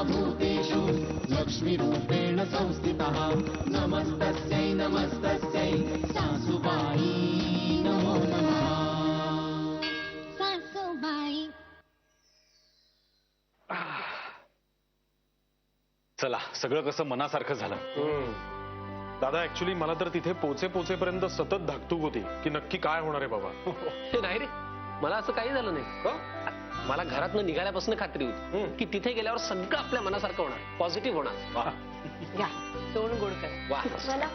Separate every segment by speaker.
Speaker 1: सर्वभूतेषु लक्ष्मीरूपेण संस्थितः नमस्तस्यै नमस्तस्यै सासुबाई नमो नमः।
Speaker 2: सासूबाई
Speaker 3: चला, सगळं कसं मनासारखं झालं.
Speaker 4: दादा ऍक्च्युली मला तर तिथे पोचेपर्यंत सतत धाकधूक होती की नक्की काय होणार आहे बाबा.
Speaker 5: नाही रे, मला असं काही झालं नाही. मला घरातनं निघाल्यापासून खात्री होती की तिथे गेल्यावर सगळं आपल्या मनासारखं होणार, पॉझिटिव्ह होणार.
Speaker 6: घ्या तोंड गोड कर.
Speaker 5: वा.
Speaker 6: मला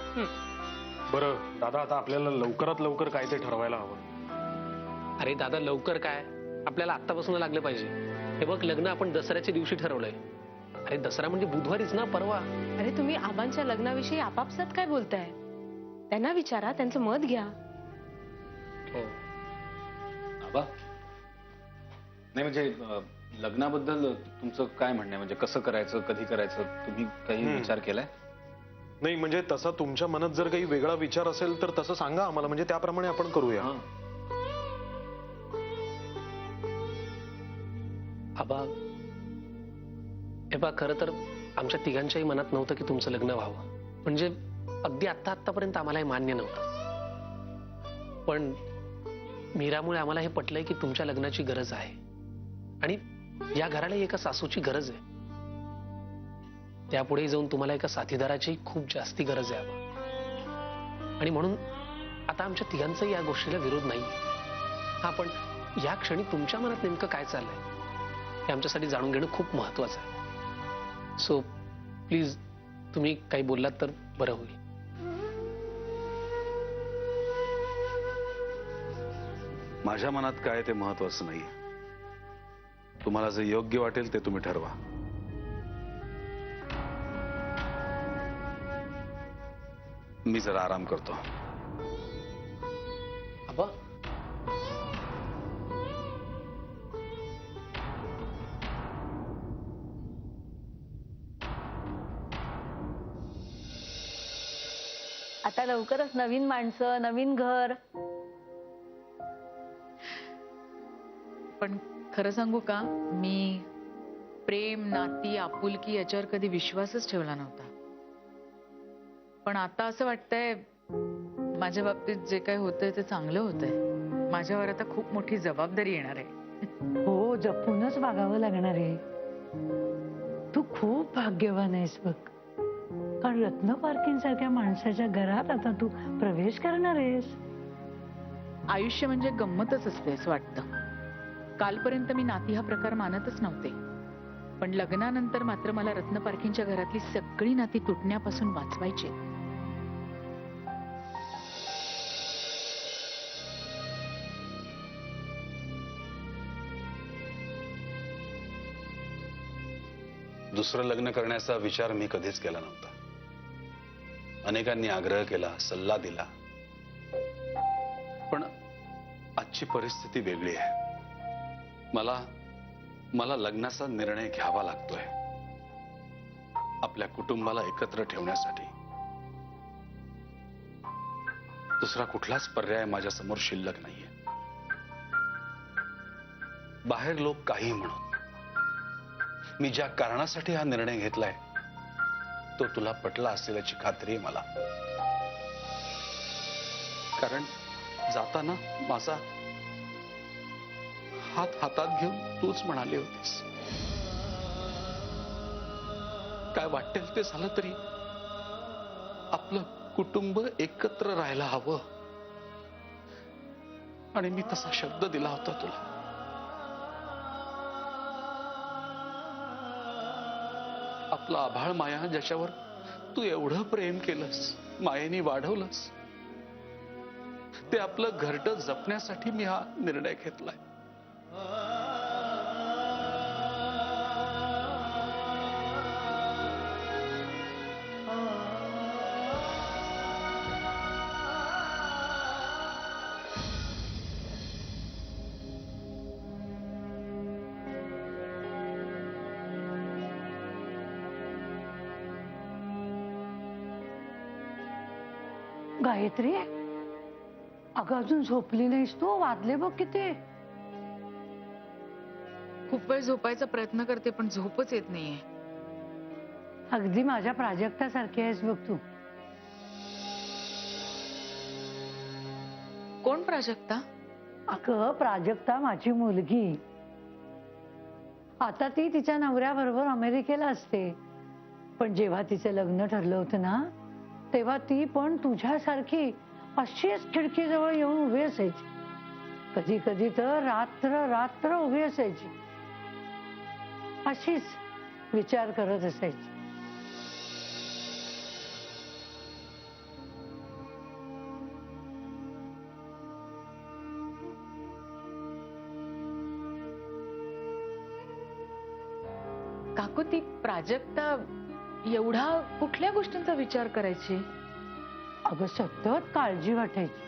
Speaker 4: बरं दादा, आता आपल्याला लवकरात लवकर काय ते ठरवायला हवं.
Speaker 5: अरे दादा, लवकर काय, आपल्याला आत्तापासून लागलं पाहिजे. हे बघ, लग्न आपण दसऱ्याच्या दिवशी ठरवलंय. अरे दसरा म्हणजे बुधवारीच ना, परवा.
Speaker 6: अरे तुम्ही आबांच्या लग्नाविषयी आपापसात काय बोलताय? त्यांना विचारा, त्यांचं मत घ्या.
Speaker 5: हो.
Speaker 3: आबा, नाही म्हणजे लग्नाबद्दल तुमचं काय म्हणणं आहे? म्हणजे कसं करायचं, कधी करायचं, तुम्ही काही विचार केलाय?
Speaker 4: नाही म्हणजे तसा तुमच्या मनात जर काही वेगळा विचार असेल तर तसं सांगा आम्हाला, म्हणजे त्याप्रमाणे आपण करूया.
Speaker 5: आबा, हे बा, खरं तर आमच्या तिघांच्याही मनात नव्हतं की तुमचं लग्न व्हावं. म्हणजे अगदी आत्तापर्यंत आम्हाला हे मान्य नव्हतं. पण मीरामुळे आम्हाला हे पटलंय की तुमच्या लग्नाची गरज आहे आणि या घराला एका सासूची गरज आहे. त्यापुढे जाऊन तुम्हाला एका साथीदाराची खूप जास्ती गरज आहे आबा. आणि म्हणून आता आमच्या तिघांचाही या गोष्टीला विरोध नाही. हा, पण या क्षणी तुमच्या मनात नेमकं काय चाललंय हे आमच्यासाठी जाणून घेणं खूप महत्वाचं आहे. सो प्लीज तुम्ही काही बोललात तर बरं होईल.
Speaker 3: माझ्या मनात काय ते महत्वाचं नाहीये. तुम्हाला जे योग्य वाटेल ते तुम्ही ठरवा. मी जरा आराम करतो.
Speaker 5: आबा,
Speaker 6: आता लवकरच नवीन माणसं, नवीन घर.
Speaker 7: पण खरं सांगू का, मी प्रेम, नाती, आपुलकी याच्यावर कधी विश्वासच ठेवला नव्हता. पण आता असं वाटतंय माझ्या बाबतीत जे काही होतंय ते चांगलं होतंय. माझ्यावर आता खूप मोठी जबाबदारी येणार आहे.
Speaker 8: हो, जपूनच वागावं लागणार आहे. तू खूप भाग्यवान आहेस बघ, कारण रत्न पारखीं सारख्या माणसाच्या घरात आता तू प्रवेश करणार आहेस.
Speaker 7: आयुष्य म्हणजे गंमतच असते असं वाटतं. कालपर्यंत मी नाती हा प्रकार मानतच नव्हते, पण लग्नानंतर मात्र मला रत्न पारखींच्या घरातली सगळी नाती तुटण्यापासून वाचवायची.
Speaker 3: दुसरं लग्न करण्याचा विचार मी कधीच केला नव्हता. अनेकांनी आग्रह केला, सल्ला दिला, पण आजची परिस्थिती वेगळी आहे. मला लग्नाचा निर्णय घ्यावा लागतोय आपल्या कुटुंबाला एकत्र ठेवण्यासाठी. दुसरा कुठलाच पर्याय माझ्या समोर शिल्लक नाहीये. बाहेर लोक काही म्हणून, मी ज्या कारणासाठी हा निर्णय घेतलाय तो तुला पटला असेल याची खात्री आहे मला. कारण जाताना माझा हात हातात घेऊन तूच म्हणाली होतीस, काय वाटेल ते झालं तरी आपलं कुटुंब एकत्र राहायला हवं. आणि मी तसा शब्द दिला होता तुला. आपला आभाळ माया ज्याच्यावर तू एवढं प्रेम केलंस, मायेने वाढवलंस, ते आपलं घरटं जपण्यासाठी मी हा निर्णय घेतलाय.
Speaker 8: गायत्री, अगं अजून झोपली नाहीस तू? वाजले बघ किती.
Speaker 7: खूप वेळ झोपायचा प्रयत्न करते पण झोपच येत नाहीये.
Speaker 8: अगदी माझ्या प्राजक्तासारखी आहेस बघ तू.
Speaker 7: कोण प्राजक्ता?
Speaker 8: अगं प्राजक्ता माझी मुलगी. आता ती तिच्या नवऱ्याबरोबर अमेरिकेला असते, पण जेव्हा तिचं लग्न ठरलं होतं ना, तेव्हा ती पण तुझ्यासारखी अशीच खिडकीजवळ येऊन उभी असायची. कधी कधी तर रात्र रात्र उभी असायची, अशीच विचार करत असायची.
Speaker 7: काकू, ती प्राजक्ता एवढा कुठल्या गोष्टींचा विचार करायची?
Speaker 8: अगं सतत काळजी वाटायची.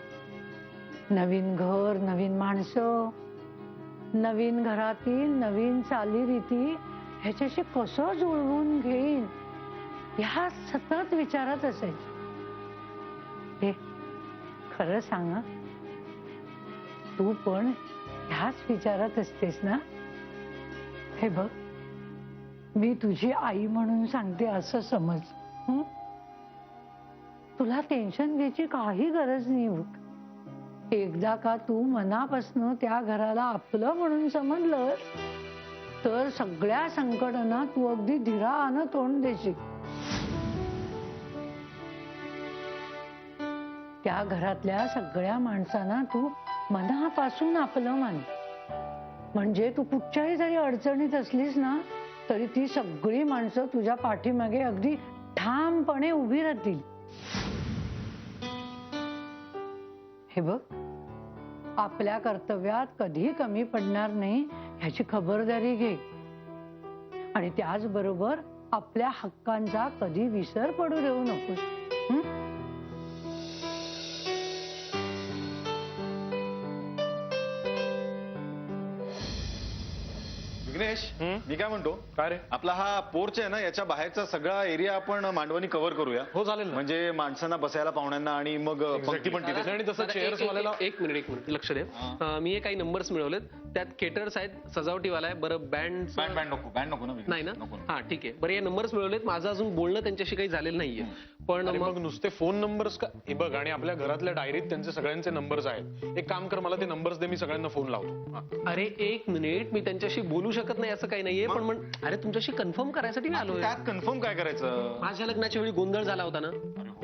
Speaker 8: नवीन घर, नवीन माणसं, नवीन घरातील नवीन चालीरीती ह्याच्याशी कसं जुळवून घेईन ह्या सतत विचारात असायची. हे खरं सांग हं, तू पण ह्याच विचारात असतेस ना? हे बघ, मी तुझी आई म्हणून सांगते असं समज. हं? तुला टेन्शन घ्यायची काही गरज नाही बघ. एकदा का तू मनापासून त्या घराला आपलं म्हणून समजलं तर सगळ्या संकटांना तू अगदी धीरानं तोंड देशील. त्या घरातल्या सगळ्या माणसांना तू मनापासून आपलं मान. म्हणजे तू कुठच्याही जरी अडचणीत असलीस ना, तरी ती सगळी माणसं तुझ्या पाठीमागे अगदी ठामपणे उभी राहतील. हे बघ, आपल्या कर्तव्यात कधी कमी पडणार नाही ह्याची खबरदारी घे. आणि त्याचबरोबर आपल्या हक्कांचा कधी विसर पडू देऊ नकोस. हं?
Speaker 2: विघ्नेश, मी काय म्हणतो,
Speaker 4: काय रे?
Speaker 2: आपला हा पोर्च आहे ना, याच्या बाहेरचा सगळा एरिया आपण मांडवानी कव्हर करूया.
Speaker 4: हो चालेल ना.
Speaker 2: म्हणजे माणसांना बसायला, पाहुण्यांना, आणि मग पंक्ती पण तिथे.
Speaker 4: आणि तसं चेअर्स वाल्याला
Speaker 5: एक मिनिट लक्ष दे. मी हे काही नंबर्स मिळवलेत. त्यात केटर्स आहेत, सजावटीवाला आहे. बरं बँड
Speaker 2: बँड नको ना विघ्नेश,
Speaker 5: नाही ना?
Speaker 2: नको.
Speaker 5: हा ठीक आहे. बरं, हे नंबर्स मिळवलेत. माझं अजून बोलणं त्यांच्याशी काही झालेलं नाहीये. पण
Speaker 4: अरे
Speaker 5: मग
Speaker 4: मग नुसते फोन नंबर्स का? हे बघ, आणि आपल्या घरातल्या डायरीत त्यांचे सगळ्यांचे नंबर्स आहेत. एक काम कर, मला ते नंबर्स दे, मी सगळ्यांना फोन लावतो.
Speaker 5: अरे एक मिनिट, मी त्यांच्याशी बोलू शकत नाही असं काही नाहीये. पण अरे तुमच्याशी कन्फर्म करायसाठी मी आलोय.
Speaker 2: त्यात कन्फर्म काय करायचं?
Speaker 5: माझ्या लग्नाच्या वेळी गोंधळ झाला होता ना,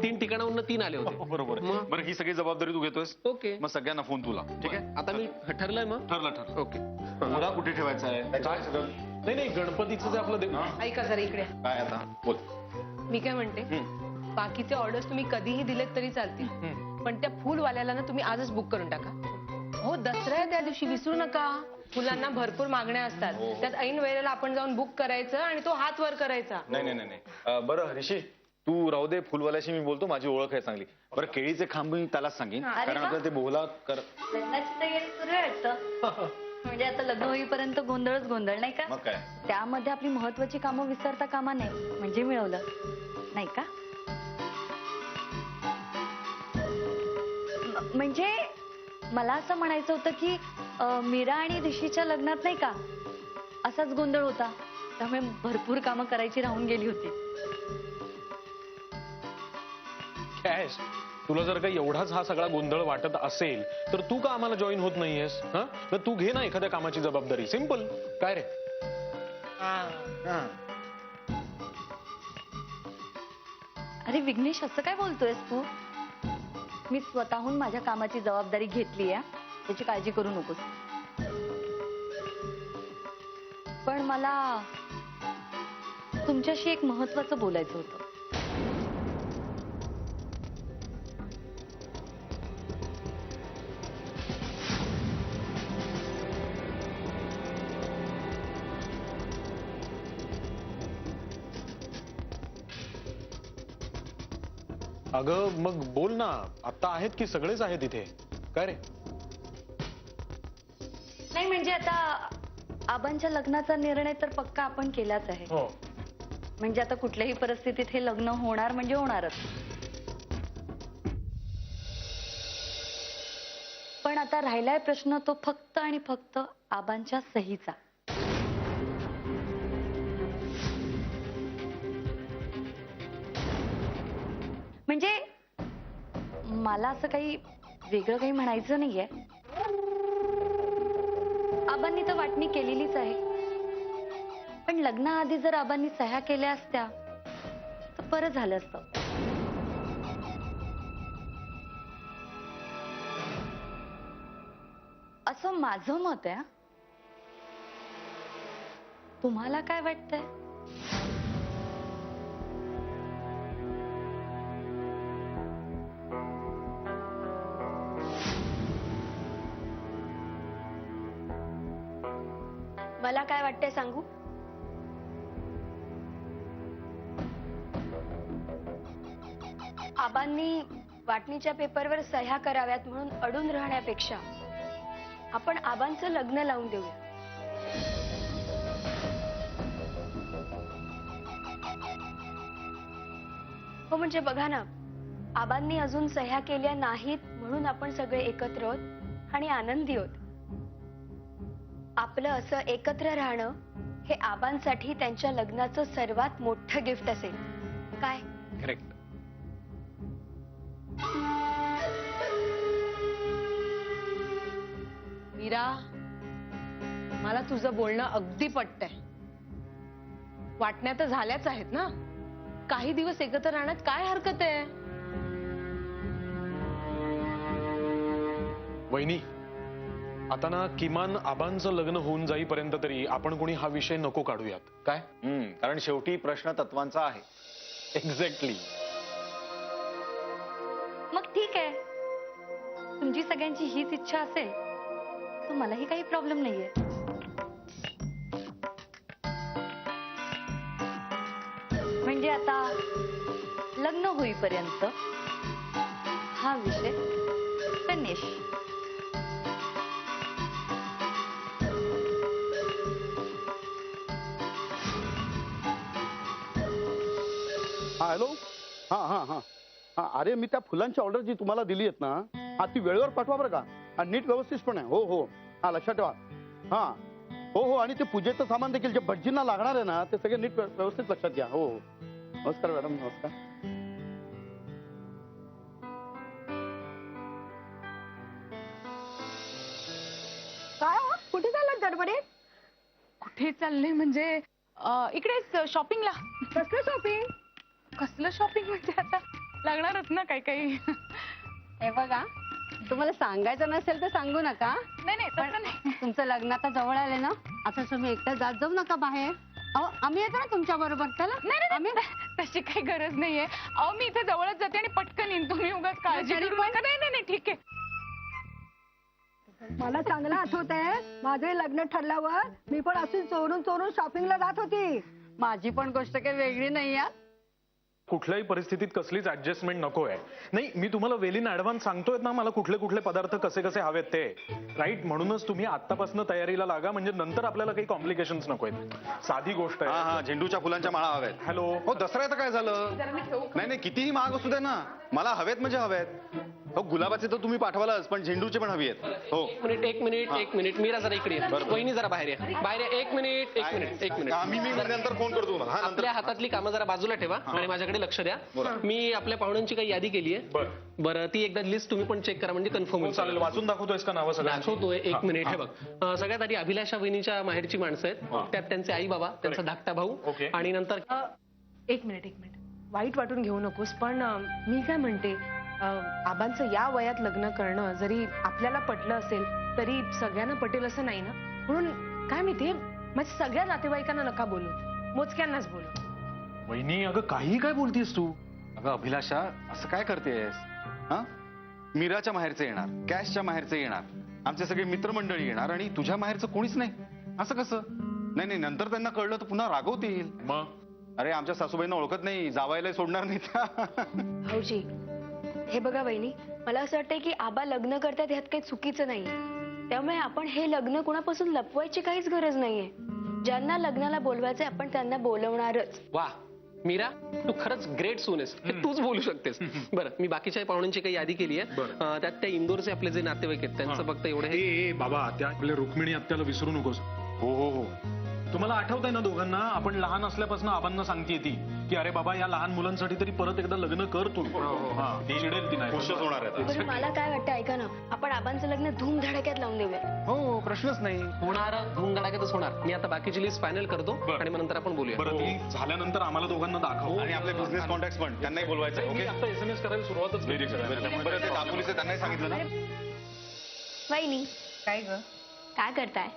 Speaker 5: 3 ठिकाणाहून 3 आले होते.
Speaker 2: बरोबर.
Speaker 5: मग?
Speaker 2: बरं, ही सगळी जबाबदारी तू घेतोयस.
Speaker 5: ओके,
Speaker 2: मग सगळ्यांना फोन तुला. ठीक आहे,
Speaker 5: आता मी ठरलंय मग.
Speaker 2: ठरलं.
Speaker 5: ओके.
Speaker 2: मुला कुठे ठेवायचा आहे?
Speaker 4: काय सगळं? नाही, गणपतीचं जे आपलं देव.
Speaker 6: ऐका जरा इकडे.
Speaker 2: काय आता बोल.
Speaker 6: मी काय म्हणते, बाकीचे ऑर्डर्स तुम्ही कधीही दिलेत तरी चालतील, पण त्या फुलवाल्याला ना तुम्ही आजच बुक करून टाका. हो, दसरा आहे त्या दिवशी, विसरू नका. फुलांना भरपूर मागण्या असतात. त्यात ऐन वेळेला आपण जाऊन बुक करायचं आणि तो हात वर करायचा.
Speaker 2: नाही. बरं ऋषी, तू राहू दे, फुलवाल्याशी मी बोलतो, माझी ओळख आहे चांगली. बरं, केळीचे खांब मी त्यालाच सांगेन, कारण आपल्याला ते बोला कर.
Speaker 9: लग्नाची तयारी सुरू आहे वाटतं. म्हणजे आता लग्न होईपर्यंत गोंधळच गोंधळ, नाही का?
Speaker 2: मग काय,
Speaker 9: त्यामध्ये आपली महत्वाची कामं विसरता कामा नये. म्हणजे मिळवलं नाही का? म्हणजे मला असं म्हणायचं होतं की मीरा आणि ऋषीच्या लग्नात नाही का असाच गोंधळ होता, त्यामुळे भरपूर कामं करायची राहून गेली होती.
Speaker 4: कॅश, तुला जर काही एवढाच हा सगळा गोंधळ वाटत असेल तर तू का आम्हाला जॉईन होत नाहीयेस? हा, तर तू घे ना एखाद्या कामाची जबाबदारी. सिंपल. काय रे?
Speaker 9: अरे विघ्नेश, असं काय बोलतोयस तू? मी स्वतःहून माझ्या कामाची जबाबदारी घेतली आहे, त्याची काळजी करू नकोस. पण मला तुमच्याशी एक महत्वाचं बोलायचं होतं.
Speaker 4: अगं मग बोल ना, आता आहेत की सगळेच आहेत इथे. काय रे?
Speaker 9: नाही म्हणजे आता आबांच्या लग्नाचा निर्णय तर पक्का आपण केलाच आहे.
Speaker 4: हो.
Speaker 9: म्हणजे आता कुठल्याही परिस्थितीत हे लग्न होणार म्हणजे होणारच. पण आता राहिलाय प्रश्न तो फक्त आणि फक्त आबांच्या सहीचा. म्हणजे मला असं काही वेगळं काही म्हणायचं नाहीये. आबांनी तर वाटणी केलेलीच आहे, पण लग्नाआधी जर आबांनी सह्या केल्या असत्या तर बरं झालं असतं. असं माझं मत आहे. तुम्हाला काय वाटतंय? मला काय वाटतंय सांगू? आबांनी वाटणीच्या पेपरवर सह्या कराव्यात म्हणून अडून राहण्यापेक्षा आपण आबांचं लग्न लावून देऊया. हो म्हणजे बघा ना, आबांनी अजून सह्या केल्या नाहीत म्हणून आपण सगळे एकत्र आहोत आणि आनंदी आहोत. आपलं असं एकत्र राहणं हे आबांसाठी त्यांच्या लग्नाचं सर्वात मोठं गिफ्ट असेल. काय?
Speaker 4: करेक्ट.
Speaker 6: मीरा, मला तुझं बोलणं अगदी पटतंय. वाटण्या तर झाल्याच आहेत ना, काही दिवस एकत्र राहण्यात काय हरकत आहे?
Speaker 4: वहिनी, आता ना किमान आबांचं लग्न होऊन जाईपर्यंत तरी आपण कोणी हा विषय नको काढूयात. काय?
Speaker 2: कारण शेवटी प्रश्न तत्वांचा आहे.
Speaker 4: एक्झॅक्टली.
Speaker 9: मग ठीक आहे, तुमची सगळ्यांची हीच इच्छा असेल तर मलाही काही प्रॉब्लेम नाहीये. म्हणजे आता लग्न होईपर्यंत हा विषय फिनिश.
Speaker 10: हा हॅलो. हा हा हा हा अरे मी त्या फुलांची ऑर्डर जी तुम्हाला दिली आहेत ना, हा ती वेळेवर पाठवा बरं का. आणि नीट व्यवस्थित पण आहे. हो हो हा लक्षात ठेवा. हा हो हो आणि ते पूजेचं सामान देखील जे भटजींना लागणार आहे ना ते सगळे नीट व्यवस्थित लक्षात घ्या. हो हो. नमस्कार मॅडम. नमस्कार.
Speaker 11: काय हो? कुठे चाललं गडबडीत? कुठे चालले म्हणजे इकडेच शॉपिंगला. कसलं शॉपिंग? कसलं शॉपिंग म्हणजे आता लागणारच ना काही काही.
Speaker 12: हे बघा, तुम्हाला सांगायचं नसेल तर सांगू नका.
Speaker 11: नाही नाही तसं नाही.
Speaker 12: तुमचं लग्न आता जवळ आले ना, आता तुम्ही एकटं जात जाऊ नका बाहेर. अहो आम्ही येतो ना तुमच्या बरोबर. चला.
Speaker 11: नाही आम्ही तशी काही गरज नाहीये. अहो मी इथे जवळच जाते आणि पटकन येईन. तुम्ही उगाच काळजी करू नका. नाही नाही ठीक आहे.
Speaker 13: मला चांगलं आठवत आहे, माझे लग्न ठरल्यावर मी पण अशी चोरून चोरून शॉपिंगला जात होती.
Speaker 12: माझी पण गोष्ट काही वेगळी नाही आहे.
Speaker 4: कुठल्याही परिस्थितीत कसलीच ऍडजस्टमेंट नको आहे. नाही, मी तुम्हाला वेल इन ऍडव्हान्स सांगतोय ना मला कुठले कुठले पदार्थ कसे कसे हवेत ते. राईट. म्हणूनच तुम्ही आतापासून तयारीला लागा, म्हणजे नंतर आपल्याला काही कॉम्प्लिकेशन्स नको आहेत. साधी गोष्ट आहे.
Speaker 2: हा झेंडूच्या फुलांच्या माळा हव्यात.
Speaker 4: हॅलो.
Speaker 2: हो दसऱ्याचं काय झालं? नाही नाही कितीही महाग असू दे ना, मला हवेत म्हणजे हवेत. हो गुलाबाचे तर तुम्ही पाठवालच, पण झेंडूचे पण हवी आहेत. हो
Speaker 5: एक मिनिट मीरा जरा इकडे ये. वहिनी जरा बाहेर या. बाहेर या. एक मिनिट.
Speaker 2: मी नंतर फोन करतो तुम्हाला.
Speaker 5: आपल्या हातातली कामं जरा बाजूला ठेवा आणि माझ्याकडे लक्ष द्या. मी आपल्या पाहुण्यांची काही यादी केली आहे. बरं ती एकदा लिस्ट तुम्ही पण चेक करा म्हणजे कन्फर्म होईल.
Speaker 4: चालेल. वाचून दाखवतोयस का नावं सगळं?
Speaker 5: दाखवतोय. एक मिनिट. हे बघ, सगळ्यात आधी अभिलाषा वहिनीच्या माहेरची माणसं आहेत. त्यात त्यांचे आई बाबा, त्यांचा धाकटा भाऊ आणि नंतर
Speaker 6: एक मिनिट. वाईट वाटून घेऊ नकोस, पण मी काय म्हणते, आबांचं या वयात लग्न करणं जरी आपल्याला पटलं असेल तरी सगळ्यांना पटेल असं नाही ना. म्हणून काय माहितीये, माझ्या सगळ्या नातेवाईकांना नका बोलू, मोजक्यांनाच बोलू.
Speaker 4: वहिनी अगं काही काय बोलतीस तू?
Speaker 2: अगं अभिलाषा असं काय करतेस? हा मीराच्या माहेरचे येणार, कॅशच्या माहेरचे येणार, आमचे सगळे मित्रमंडळी येणार आणि तुझ्या माहेरचं कोणीच नाही. असं कसं? नाही नंतर त्यांना कळलं तर पुन्हा रागवतील.
Speaker 4: मग
Speaker 2: अरे आमच्या सासूबाईंना ओळखत नाही, जावायला सोडणार नाही त्या.
Speaker 9: भाऊजी हे बघा वहिनी, मला असं वाटतंय की आबा लग्न करतात ह्यात काही चुकीचं नाहीये. त्यामुळे आपण हे लग्न कुणापासून लपवायची काहीच गरज नाहीये. ज्यांना लग्नाला बोलवायचंय आपण त्यांना बोलवणारच.
Speaker 5: वा मीरा, तू खरंच ग्रेट सून आहेस. हे तूच बोलू शकतेस. बरं, मी बाकीच्या पाहुण्यांची काही यादी केली आहे. त्यात त्या इंदोरचे आपले जे नातेवाईक आहेत त्यांचं फक्त एवढे.
Speaker 4: बाबा, त्या आपल्या रुक्मिणी आत्याला विसरू नकोस.
Speaker 2: हो
Speaker 4: तुम्हाला आठवतंय ना दोघांना, आपण लहान असल्यापासून आबांना सांगते ती की अरे बाबा या लहान मुलांसाठी तरी परत एकदा लग्न कर तू. हा, ती चिडेल ती नाही.
Speaker 2: खुशच होणार आहे.
Speaker 9: बरं मला काय वाटतं ऐका ना, आपण आबांचं लग्न धूमधडाक्यात लावून देऊया.
Speaker 5: हो प्रश्नच नाही, होणार धूमधडाक्यातच होणार. मी आता बाकीची लिस्ट फायनल करतो आणि मग नंतर आपण बोलूया.
Speaker 4: बरं ती झाल्यानंतर आम्हाला दोघांना दाखव.
Speaker 2: आणि आपले बिझनेस कॉन्टॅक्ट पण त्यांनाही बोलवायचं.
Speaker 4: मी
Speaker 2: ओके,
Speaker 4: आता SMS करायला सुरुवातच केली.
Speaker 2: बरं ते दापोलीचे त्यांनाही सांगितलं ना.
Speaker 9: वहिनी
Speaker 6: काय ग?
Speaker 9: काय करताय?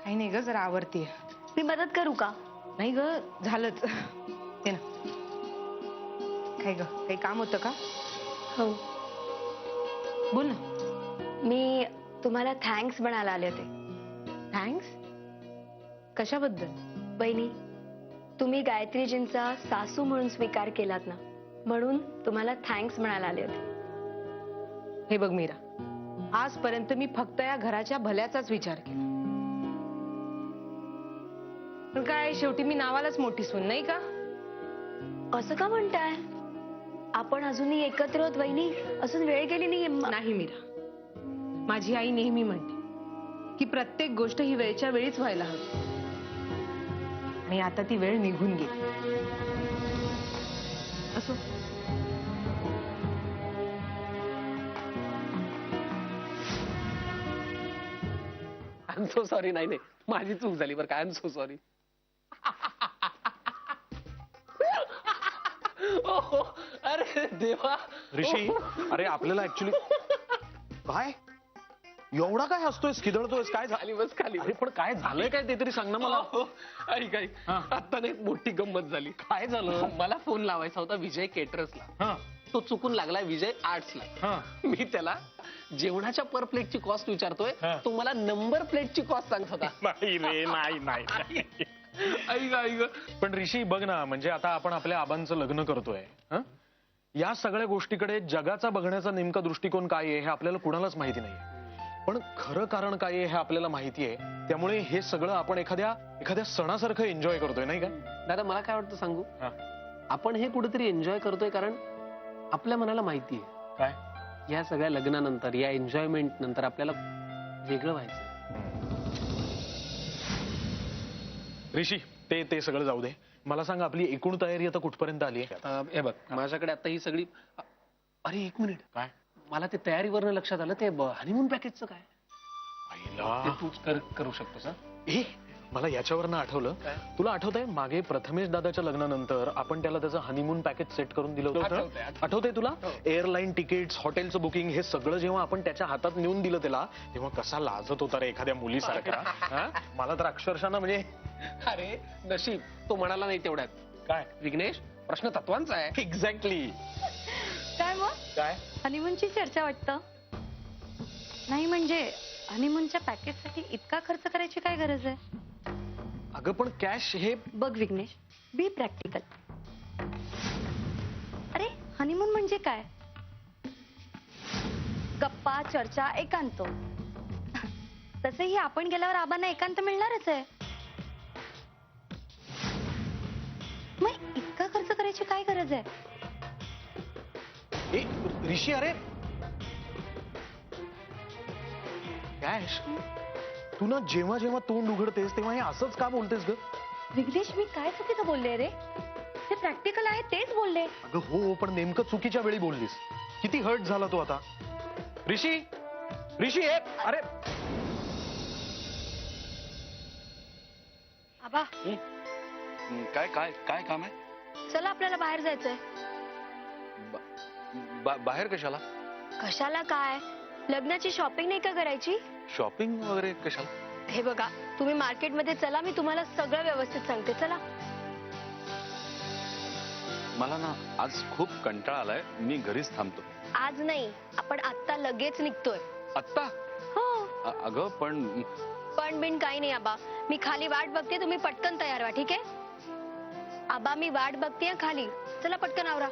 Speaker 6: काही नाही ग, जरा आवरतीये.
Speaker 9: मी मदत करू का?
Speaker 6: नाही ग, झालंच. ते ना, काय ग, काही काम होतं का?
Speaker 9: हो,
Speaker 6: बोल ना.
Speaker 9: मी तुम्हाला थँक्स म्हणायला आले होते.
Speaker 6: थँक्स? कशाबद्दल?
Speaker 9: बहिणी, तुम्ही गायत्रीजींचा सासू म्हणून स्वीकार केलात ना, म्हणून तुम्हाला थँक्स म्हणायला आले होते.
Speaker 6: हे बघ मीरा, आजपर्यंत मी फक्त या घराच्या भल्याचाच विचार केला. पण काय, शेवटी मी नावालाच मोठी सून नाही का?
Speaker 9: असं का म्हणताय? आपण अजूनही एकत्र आहोत वहिनी, अजून वेळ गेली नाहीये.
Speaker 6: नाही मीरा, माझी आई नेहमी म्हणते की प्रत्येक गोष्ट ही वेळच्या वेळीच व्हायला हवी, आणि आता ती वेळ निघून गेली. असो,
Speaker 5: आय एम सो सॉरी. नाही माझी चूक झाली बरं. I am so sorry. अरे देवा.
Speaker 4: ऋषी, अरे आपल्याला ऍक्च्युली काय एवढा काय हसतोयस, खिदळतोयस, काय झालं?
Speaker 5: खाली बस, खाली.
Speaker 4: अरे पण काय झालंय काय ते तरी सांग ना मला.
Speaker 5: ऐक आता नाही मोठी गंमत झाली.
Speaker 4: काय झालं?
Speaker 5: मला फोन लावायचा होता विजय केटरर्सला. तो चुकून लागलाय विजय आर्ट्सला. मी त्याला जेवणाच्या पर प्लेटची कॉस्ट विचारतोय, तो मला नंबर प्लेटची कॉस्ट सांगत होता.
Speaker 4: नाही रे, नाही.
Speaker 5: ऐक
Speaker 4: पण ऋषी बघ ना, म्हणजे आता आपण आपल्या आबांचं लग्न करतोय. या सगळ्या गोष्टीकडे जगाचा बघण्याचा नेमका दृष्टिकोन काय आहे हे आपल्याला कुणालाच माहिती नाहीये. पण खरं कारण काय आहे हे आपल्याला माहिती आहे. त्यामुळे हे सगळं आपण एखाद्या सणासारखं एन्जॉय करतोय, नाही का
Speaker 5: दादा? मला काय वाटतं सांगू, आपण हे कुठेतरी एन्जॉय करतोय कारण आपल्या मनाला माहिती आहे
Speaker 4: काय,
Speaker 5: या सगळ्या लग्नानंतर, या एन्जॉयमेंट नंतर आपल्याला वेगळं व्हायचं.
Speaker 4: ऋषी ते सगळं जाऊ दे. मला सांग, आपली एकूण तयारी आता कुठपर्यंत आली आहे?
Speaker 5: हे बघ, माझ्याकडे आता ही सगळी. अरे एक मिनिट,
Speaker 4: काय?
Speaker 5: मला ते तयारीवरनं लक्षात आलं, ते हनीमून पॅकेजचं काय?
Speaker 4: पहिला
Speaker 5: तूच करू शकतोस.
Speaker 4: मला याच्यावरनं आठवलं. तुला आठवतंय मागे प्रथमेश दादाच्या लग्नानंतर आपण त्याला त्याचं हनीमून पॅकेज सेट करून दिलं होतं? आठवतंय तुला? एअरलाईन तिकीट्स, हॉटेलचं बुकिंग, हे सगळं जेव्हा आपण त्याच्या हातात नेऊन दिलं त्याला, तेव्हा कसा लाजत होता रे एखाद्या मुलीसारखा. मला तर अक्षरशः म्हणजे,
Speaker 5: अरे नशीब तो म्हणाला नाही तेवढ्यात.
Speaker 4: काय
Speaker 5: विघ्नेश, प्रश्न तत्वांचा आहे.
Speaker 4: एक्झॅक्टली.
Speaker 12: काय मग
Speaker 4: काय
Speaker 12: हनीमूनची चर्चा वाटतं? नाही म्हणजे हनीमूनच्या पॅकेजसाठी इतका खर्च करायची काय गरज आहे?
Speaker 4: अगं पण कॅश हे.
Speaker 12: बघ विघ्नेश, बी प्रॅक्टिकल. अरे हनीमून म्हणजे काय? गप्पा, चर्चा, एकांत. तसेही आपण गेल्यावर आबांना एकांत मिळणारच आहे. मग इतका खर्च करायची काय गरज आहे?
Speaker 4: ऋषी, अरे कॅश, तू ना जेव्हा जेव्हा तोंड उघडतेस तेव्हा हे असंच का बोलतेस ग?
Speaker 12: विघ्नेश, मी काय चुकीचं बोलले रे? ते प्रॅक्टिकल आहे तेच बोलले.
Speaker 4: अगं हो, पण नेमकं चुकीच्या वेळी बोललीस. किती हर्ट झाला तो आता. ऋषी, अरे
Speaker 9: आबा,
Speaker 3: काय काय काय काम आहे?
Speaker 9: चला आपल्याला बाहेर जायचंय.
Speaker 3: बाहेर कशाला?
Speaker 9: कशाला काय, लग्नाची शॉपिंग नाही का करायची?
Speaker 3: शॉपिंग वगैरे कशाला?
Speaker 9: हे बघा, तुम्ही मार्केटमध्ये चला, मी तुम्हाला सगळं व्यवस्थित सांगते. चला.
Speaker 3: मला ना आज खूप कंटाळा आलाय, मी घरीच थांबतो.
Speaker 9: आज नाही, आपण आत्ता लगेच निघतोय.
Speaker 3: आत्ता?
Speaker 9: हो.
Speaker 3: अगं पण
Speaker 9: बिन काही नाही आबा, मी खाली वाट बघते, तुम्ही पटकन तयार व्हा. ठीक आहे आबा, मी वाट बघते खाली. चला पटकन आवरा.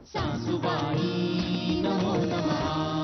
Speaker 1: सासूबाई नमो नमः.